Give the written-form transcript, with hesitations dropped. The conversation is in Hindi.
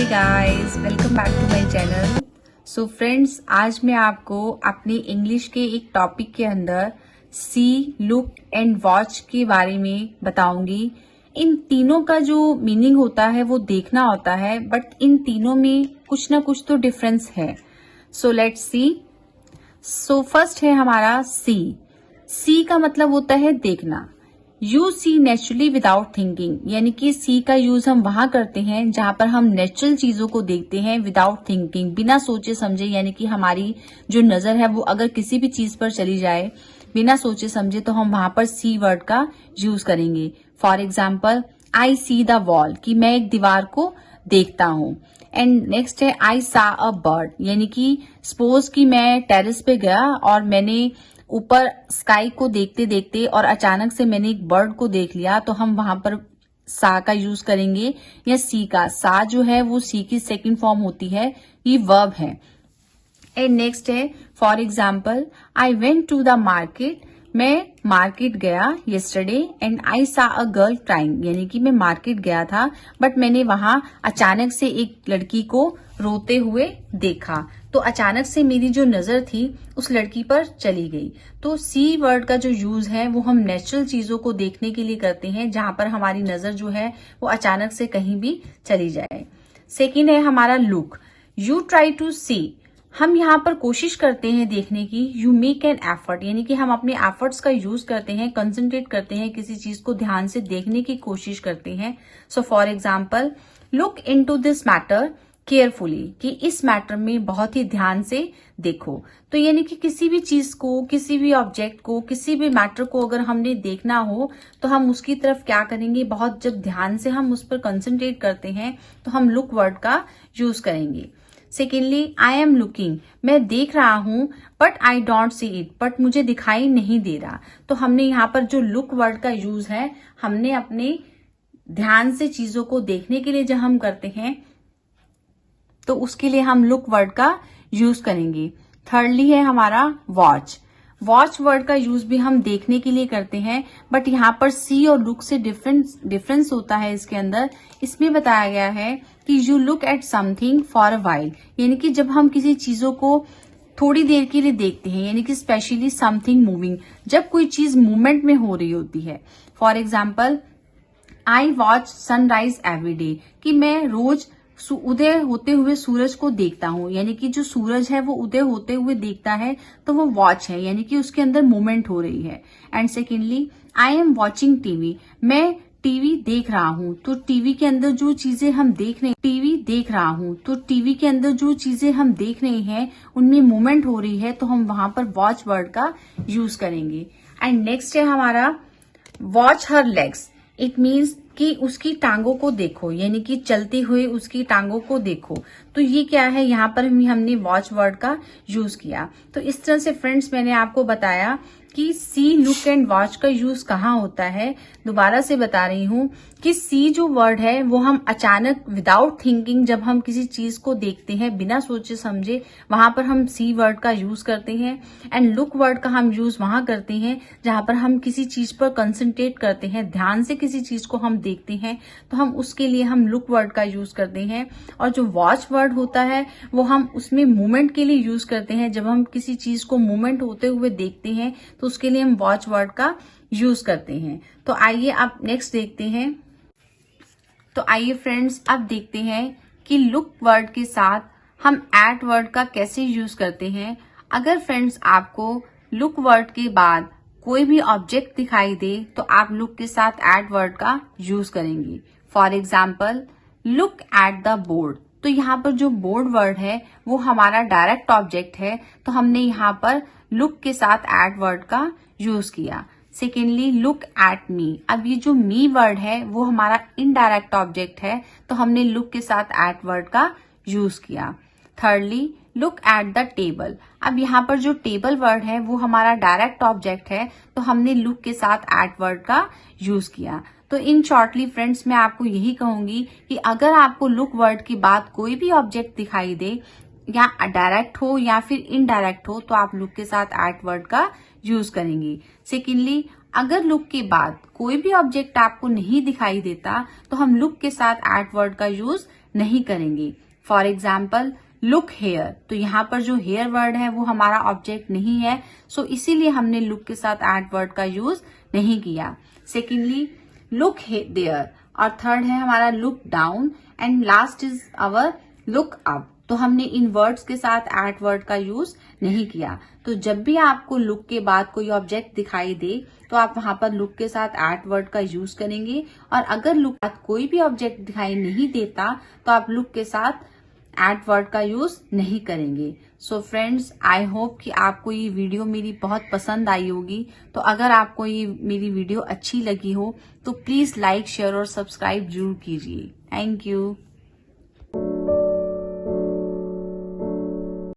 Guys, welcome back to my channel. So friends, आज मैं आपको अपनी इंग्लिश के एक टॉपिक के अंदर सी, लुक एंड वॉच के बारे में बताऊंगी। इन तीनों का जो मीनिंग होता है वो देखना होता है, बट इन तीनों में कुछ ना कुछ तो डिफरेंस है। So let's see. So first है हमारा सी। सी का मतलब होता है देखना। You see naturally without thinking, यानी कि सी का यूज हम वहां करते हैं जहां पर हम नेचुरल चीजों को देखते हैं विदाउट थिंकिंग, बिना सोचे समझे। यानी कि हमारी जो नजर है वो अगर किसी भी चीज पर चली जाए बिना सोचे समझे, तो हम वहां पर सी वर्ड का यूज करेंगे। For example, I see the wall, कि मैं एक दीवार को देखता हूं। एंड नेक्स्ट है आई सा अ बर्ड, यानी कि सपोज कि मैं टेरेस पे गया और मैंने ऊपर स्काई को देखते देखते और अचानक से मैंने एक बर्ड को देख लिया, तो हम वहां पर सा का यूज करेंगे या सी का। सा जो है वो सी की सेकंड फॉर्म होती है, ये वर्ब है। एंड नेक्स्ट है for example, I went to the market, मैं मार्केट गया yesterday and I saw a girl crying, यानी कि मैं मार्केट गया था बट मैंने वहां अचानक से एक लड़की को रोते हुए देखा। तो अचानक से मेरी जो नजर थी उस लड़की पर चली गई। तो सी वर्ड का जो यूज है वो हम नेचुरल चीजों को देखने के लिए करते हैं जहां पर हमारी नजर जो है वो अचानक से कहीं भी चली जाए। सेकेंड है हमारा लुक। यू ट्राई टू सी, हम यहाँ पर कोशिश करते हैं देखने की। यू मेक एन एफर्ट, यानी कि हम अपने एफर्ट्स का यूज करते हैं, कंसंट्रेट करते हैं, किसी चीज को ध्यान से देखने की कोशिश करते हैं। So for example, look into this matter carefully, कि इस मैटर में बहुत ही ध्यान से देखो। तो यानी कि किसी भी चीज को, किसी भी ऑब्जेक्ट को, किसी भी मैटर को अगर हमने देखना हो तो हम उसकी तरफ क्या करेंगे, बहुत जब ध्यान से हम उस पर कंसंट्रेट करते हैं तो हम लुक वर्ड का यूज करेंगे। सेकेंडली, आई एम लुकिंग, मैं देख रहा हूं but I don't see it, but मुझे दिखाई नहीं दे रहा। तो हमने यहाँ पर जो लुक वर्ड का यूज है, हमने अपने ध्यान से चीजों को देखने के लिए जब हम करते हैं तो उसके लिए हम लुक वर्ड का यूज करेंगे। थर्डली है हमारा वॉच। वॉच वर्ड का यूज भी हम देखने के लिए करते हैं, बट यहाँ पर सी और लुक से डिफरेंस होता है इसके अंदर। इसमें बताया गया है कि you look at something for a while, यानी कि जब हम किसी चीजों को थोड़ी देर के लिए देखते हैं, यानी कि स्पेशली समथिंग मूविंग, जब कोई चीज मूवमेंट में हो रही होती है। For example, I watch sunrise every day, कि मैं रोज उदय होते हुए सूरज को देखता हूं, यानी कि जो सूरज है वो उदय होते हुए देखता है तो वो वॉच है, यानी कि उसके अंदर मूवमेंट हो रही है। And secondly, I am watching TV, मैं टीवी देख रहा हूं। तो टीवी के अंदर जो चीजें हम देख रहे हैं, टीवी देख रहा हूं, तो टीवी के अंदर जो चीजें हम देख रहे हैं उनमें मूवमेंट हो रही है, तो हम वहां पर वॉच वर्ड का यूज करेंगे। एंड नेक्स्ट है हमारा watch her legs, it means कि उसकी टांगों को देखो, यानी कि चलते हुए उसकी टांगों को देखो। तो ये क्या है, यहाँ पर हमने वॉच वर्ड का यूज किया। तो इस तरह से फ्रेंड्स मैंने आपको बताया कि सी, लुक एंड वॉच का यूज कहाँ होता है। दोबारा से बता रही हूँ कि सी जो वर्ड है वो हम अचानक विदाउट थिंकिंग जब हम किसी चीज को देखते हैं बिना सोचे समझे, वहां पर हम सी वर्ड का यूज करते हैं। एंड लुक वर्ड का हम यूज वहां करते हैं जहां पर हम किसी चीज पर कंसंट्रेट करते हैं, ध्यान से किसी चीज को हम देखते हैं, तो हम उसके लिए हम लुक वर्ड का यूज करते हैं। और जो वॉच वर्ड होता है वो हम उसमें मूवमेंट के लिए यूज करते हैं, जब हम किसी चीज को मूवमेंट होते हुए देखते हैं तो उसके लिए हम वॉच वर्ड का यूज करते हैं। तो आइए अब नेक्स्ट देखते हैं। तो आइए फ्रेंड्स अब देखते हैं कि लुक वर्ड के साथ हम एट वर्ड का कैसे यूज करते हैं। अगर फ्रेंड्स आपको लुक वर्ड के बाद कोई भी ऑब्जेक्ट दिखाई दे तो आप लुक के साथ एट वर्ड का यूज करेंगे। For example, look at the board, तो यहाँ पर जो बोर्ड वर्ड है वो हमारा डायरेक्ट ऑब्जेक्ट है, तो हमने यहाँ पर लुक के साथ एट वर्ड का यूज किया। सेकेंडली, लुक एट मी, अब ये जो मी वर्ड है वो हमारा इनडायरेक्ट ऑब्जेक्ट है, तो हमने लुक के साथ एट वर्ड का यूज किया। Thirdly, look at the table, अब यहाँ पर जो टेबल वर्ड है वो हमारा डायरेक्ट ऑब्जेक्ट है, तो हमने लुक के साथ एट वर्ड का यूज किया। तो इन शॉर्टली फ्रेंड्स मैं आपको यही कहूंगी कि अगर आपको लुक वर्ड के बाद कोई भी ऑब्जेक्ट दिखाई दे, या डायरेक्ट हो या फिर इनडायरेक्ट हो, तो आप लुक के साथ एट वर्ड का यूज करेंगे। सेकेंडली, अगर लुक के बाद कोई भी ऑब्जेक्ट आपको नहीं दिखाई देता तो हम लुक के साथ एट वर्ड का यूज नहीं करेंगे। फॉर एग्जाम्पल लुक हेयर, तो यहाँ पर जो हेयर वर्ड है वो हमारा ऑब्जेक्ट नहीं है, सो इसीलिए हमने लुक के साथ एट वर्ड का यूज नहीं किया। सेकेंडली लुक देयर, और थर्ड है हमारा look down, and last is our look up. तो हमने इन वर्ड्स के साथ एट वर्ड का यूज नहीं किया। तो जब भी आपको लुक के बाद कोई ऑब्जेक्ट दिखाई दे तो आप वहां पर लुक के साथ एट वर्ड का यूज करेंगे, और अगर लुक के साथ कोई भी ऑब्जेक्ट दिखाई नहीं देता तो आप लुक के साथ एट वर्ड का यूज नहीं करेंगे। सो फ्रेंड्स, आई होप कि आपको ये वीडियो मेरी बहुत पसंद आई होगी। तो अगर आपको ये मेरी वीडियो अच्छी लगी हो तो प्लीज लाइक, शेयर और सब्सक्राइब जरूर कीजिए। Thank you.